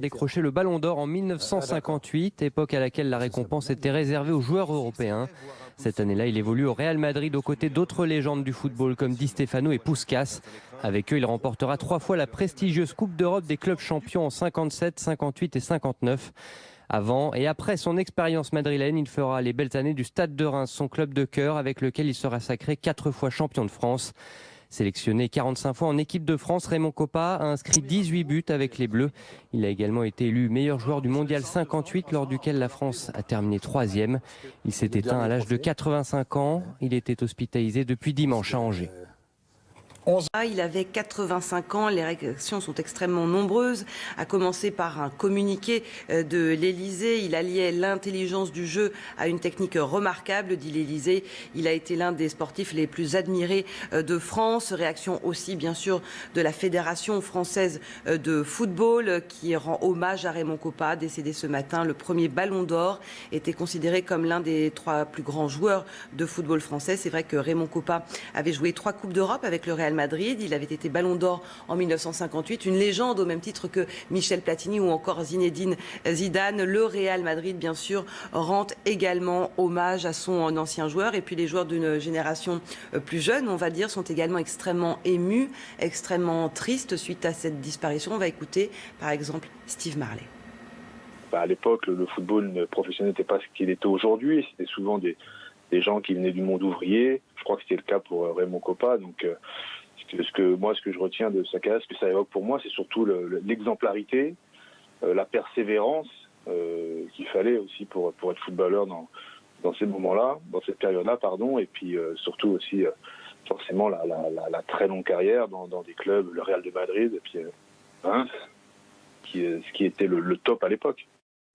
décroché le Ballon d'Or en 1958, époque à laquelle la récompense était réservée aux joueurs européens. Cette année-là, il évolue au Real Madrid aux côtés d'autres légendes du football comme Di Stefano et Puskás. Avec eux, il remportera 3 fois la prestigieuse Coupe d'Europe des clubs champions en 57, 58 et 59. Avant et après son expérience madrilène, il fera les belles années du Stade de Reims, son club de cœur avec lequel il sera sacré 4 fois champion de France. Sélectionné 45 fois en équipe de France, Raymond Kopa a inscrit 18 buts avec les Bleus. Il a également été élu meilleur joueur du Mondial 58 lors duquel la France a terminé 3e. Il s'est éteint à l'âge de 85 ans. Il était hospitalisé depuis dimanche à Angers. Il avait 85 ans, les réactions sont extrêmement nombreuses, à commencer par un communiqué de l'Élysée. Il alliait l'intelligence du jeu à une technique remarquable, dit l'Élysée. Il a été l'un des sportifs les plus admirés de France. Réaction aussi, bien sûr, de la Fédération française de football qui rend hommage à Raymond Kopa, décédé ce matin. Le premier Ballon d'Or était considéré comme l'un des 3 plus grands joueurs de football français. C'est vrai que Raymond Kopa avait joué 3 Coupes d'Europe avec le Real Madrid. Il avait été Ballon d'Or en 1958, une légende au même titre que Michel Platini ou encore Zinedine Zidane. Le Real Madrid, bien sûr, rend également hommage à son ancien joueur. Et puis les joueurs d'une génération plus jeune, on va dire, sont également extrêmement émus, extrêmement tristes suite à cette disparition. On va écouter, par exemple, Steve Marley. À l'époque, le football professionnel n'était pas ce qu'il était aujourd'hui. C'était souvent des gens qui venaient du monde ouvrier. Je crois que c'était le cas pour Raymond Kopa. Donc, ce que je retiens de sa carrière, ce que ça évoque pour moi, c'est surtout l'exemplarité, la persévérance qu'il fallait aussi pour être footballeur dans ces moments-là, dans cette période-là, pardon, et puis surtout aussi forcément la très longue carrière dans des clubs, le Real de Madrid, et puis Reims, ce qui était le top à l'époque.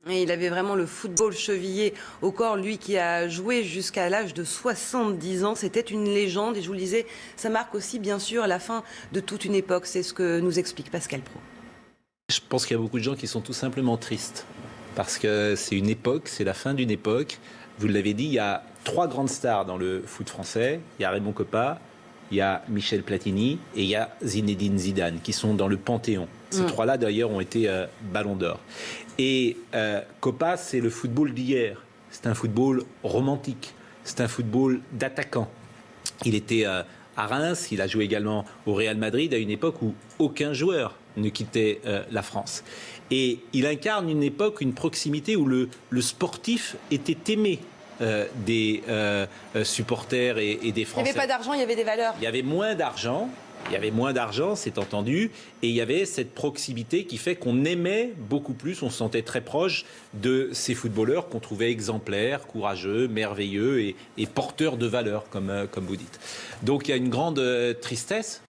Et il avait vraiment le football chevillé au corps, lui qui a joué jusqu'à l'âge de 70 ans. C'était une légende et je vous le disais, ça marque aussi bien sûr la fin de toute une époque. C'est ce que nous explique Pascal Praud. Je pense qu'il y a beaucoup de gens qui sont tout simplement tristes parce que c'est une époque, c'est la fin d'une époque. Vous l'avez dit, il y a 3 grandes stars dans le foot français. Il y a Raymond Kopa, il y a Michel Platini et il y a Zinedine Zidane qui sont dans le panthéon. Ces 3-là d'ailleurs ont été Ballon d'Or. Et Kopa, c'est le football d'hier. C'est un football romantique. C'est un football d'attaquant. Il était à Reims, il a joué également au Real Madrid à une époque où aucun joueur ne quittait la France. Et il incarne une époque, une proximité où le sportif était aimé des supporters et des Français. Il n'y avait pas d'argent, il y avait des valeurs. Il y avait moins d'argent. Il y avait moins d'argent, c'est entendu, et il y avait cette proximité qui fait qu'on aimait beaucoup plus, on se sentait très proche de ces footballeurs qu'on trouvait exemplaires, courageux, merveilleux et porteurs de valeurs, comme vous dites. Donc il y a une grande tristesse.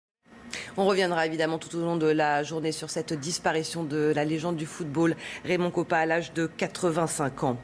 On reviendra évidemment tout au long de la journée sur cette disparition de la légende du football, Raymond Kopa, à l'âge de 85 ans.